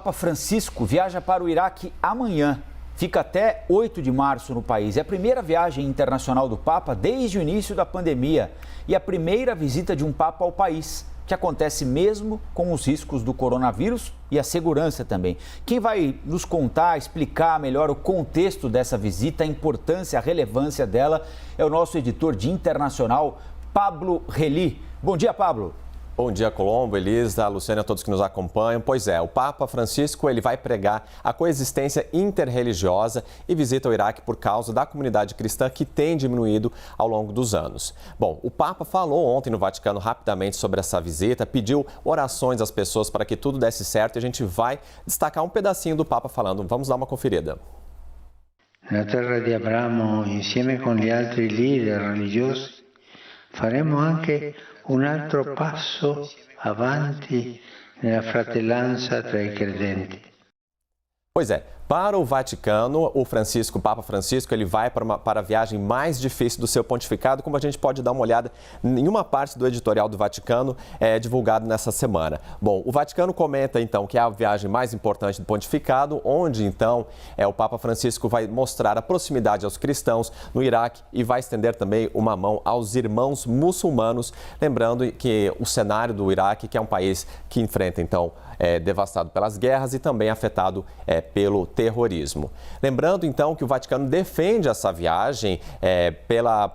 Papa Francisco viaja para o Iraque amanhã. Fica até 8 de março no país. É a primeira viagem internacional do Papa desde o início da pandemia e a primeira visita de um Papa ao país, que acontece mesmo com os riscos do coronavírus e a segurança também. Quem vai nos contar, explicar melhor o contexto dessa visita, a importância, a relevância dela, é o nosso editor de internacional, Pablo Rely. Bom dia, Pablo. Bom dia, Colombo, Elisa, Luciana, a todos que nos acompanham. Pois é, o Papa Francisco ele vai pregar a coexistência interreligiosa e visita o Iraque por causa da comunidade cristã que tem diminuído ao longo dos anos. Bom, o Papa falou ontem no Vaticano rapidamente sobre essa visita, pediu orações às pessoas para que tudo desse certo e a gente vai destacar um pedacinho do Papa falando. Vamos dar uma conferida. Na terra di Abramo, insieme con gli altri leader religiosi, faremo anche un altro passo avanti nella fratellanza tra i credenti. Pois é, para o Vaticano, o Papa Francisco, ele vai para a viagem mais difícil do seu pontificado, como a gente pode dar uma olhada em uma parte do editorial do Vaticano divulgado nessa semana. Bom, o Vaticano comenta então que é a viagem mais importante do pontificado, onde então o Papa Francisco vai mostrar a proximidade aos cristãos no Iraque e vai estender também uma mão aos irmãos muçulmanos, lembrando que o cenário do Iraque, que é um país que enfrenta então devastado pelas guerras e também afetado pelo terrorismo. Lembrando, então, que o Vaticano defende essa viagem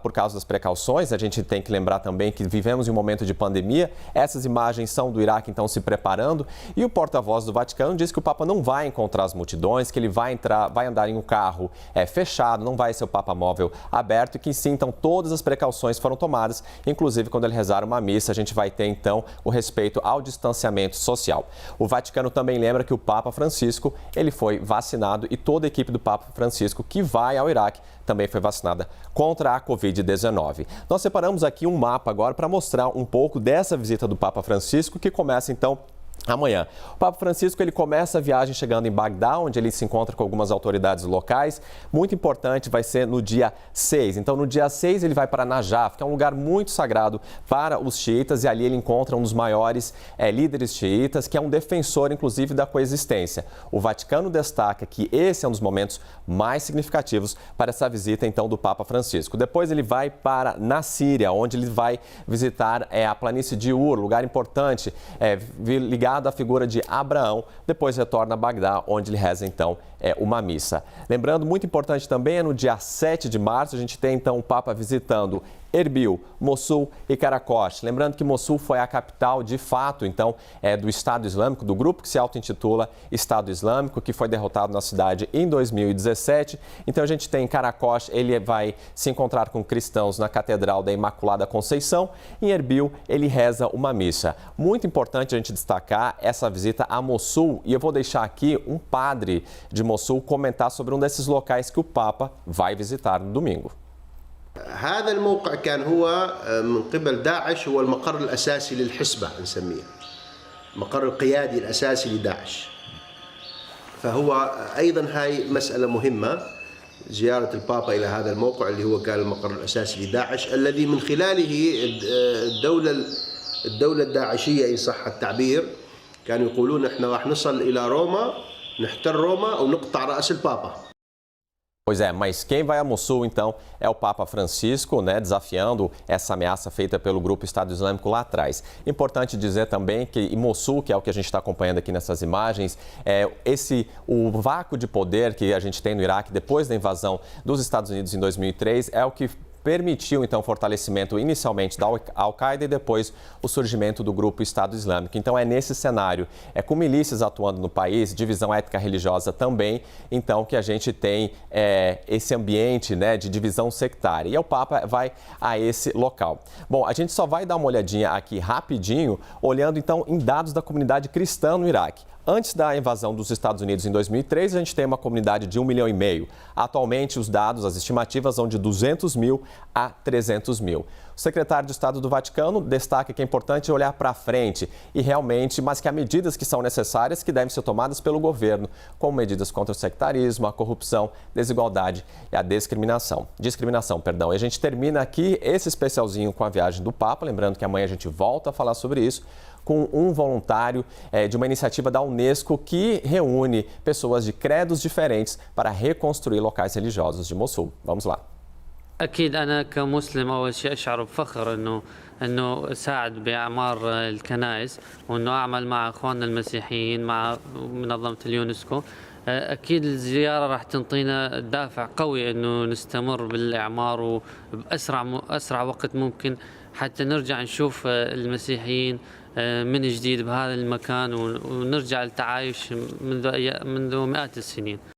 por causa das precauções. A gente tem que lembrar também que vivemos em um momento de pandemia. Essas imagens são do Iraque, então, se preparando. E o porta-voz do Vaticano diz que o Papa não vai encontrar as multidões, que ele vai andar em um carro fechado, não vai ser o Papa móvel aberto e que sim, então, todas as precauções foram tomadas. Inclusive, quando ele rezar uma missa, a gente vai ter, então, o respeito ao distanciamento social. O Vaticano também lembra que o Papa Francisco, ele foi vacinado e toda a equipe do Papa Francisco que vai ao Iraque também foi vacinada contra a Covid-19. Nós separamos aqui um mapa agora para mostrar um pouco dessa visita do Papa Francisco, que começa então amanhã. O Papa Francisco ele começa a viagem chegando em Bagdá, onde ele se encontra com algumas autoridades locais. Muito importante, vai ser no dia 6. Então, no dia 6, ele vai para Najaf, que é um lugar muito sagrado para os xiitas, e ali ele encontra um dos maiores líderes xiitas, que é um defensor, inclusive, da coexistência. O Vaticano destaca que esse é um dos momentos mais significativos para essa visita, então, do Papa Francisco. Depois, ele vai na Síria, onde ele vai visitar a planície de Ur, lugar importante, ligado da figura de Abraão, depois retorna a Bagdá, onde ele reza então uma missa. Lembrando, muito importante também, no dia 7 de março, a gente tem então o Papa visitando Erbil, Mossul e Karakosh. Lembrando que Mossul foi a capital, de fato, então, do Estado Islâmico, do grupo que se auto-intitula Estado Islâmico, que foi derrotado na cidade em 2017. Então, a gente tem Karakosh, ele vai se encontrar com cristãos na Catedral da Imaculada Conceição. Em Erbil, ele reza uma missa. Muito importante a gente destacar essa visita a Mossul, e eu vou deixar aqui um padre de Mossul comentar sobre um desses locais que o Papa vai visitar no domingo. هذا الموقع كان هو من قبل داعش هو المقر الأساسي للحسبة نسميه المقر القيادي الأساسي لداعش فهو أيضا هاي مسألة مهمة زيارة البابا إلى هذا الموقع اللي هو كان المقر الأساسي لداعش الذي من خلاله الدولة الداعشية إن صح التعبير كانوا يقولون إحنا راح نصل إلى روما نحتل روما أو نقطع رأس البابا. Pois é, mas quem vai a Mossul, então, é o Papa Francisco, desafiando essa ameaça feita pelo grupo Estado Islâmico lá atrás. Importante dizer também que em Mossul, que é o que a gente está acompanhando aqui nessas imagens, o vácuo de poder que a gente tem no Iraque depois da invasão dos Estados Unidos em 2003 é o que permitiu, então, o fortalecimento inicialmente da Al-Qaeda e depois o surgimento do grupo Estado Islâmico. Então, é nesse cenário, com milícias atuando no país, divisão étnica-religiosa também, então, que a gente tem esse ambiente de divisão sectária. E o Papa vai a esse local. Bom, a gente só vai dar uma olhadinha aqui rapidinho, olhando, então, em dados da comunidade cristã no Iraque. Antes da invasão dos Estados Unidos em 2003, a gente tem uma comunidade de 1,5 milhão. Atualmente, os dados, as estimativas vão de 200 mil a 300 mil. O secretário de Estado do Vaticano destaca que é importante olhar para frente e realmente, mas que há medidas que são necessárias que devem ser tomadas pelo governo, como medidas contra o sectarismo, a corrupção, desigualdade e a discriminação. E a gente termina aqui esse especialzinho com a viagem do Papa, lembrando que amanhã a gente volta a falar sobre isso, com um voluntário de uma iniciativa da Unesco que reúne pessoas de credos diferentes para reconstruir locais religiosos de Mossul. Vamos lá. أكيد أنا كمسلم أول شيء أشعر بفخر إنه أساعد بإعمار الكنائس وإنه أعمل مع إخواننا المسيحيين مع منظمة اليونسكو. أكيد الزيارة راح تنطينا دافع قوي إنه نستمر بالإعمار وبأسرع وقت ممكن حتى نرجع نشوف المسيحيين من جديد بهذا المكان ونرجع للتعايش منذ مئات السنين.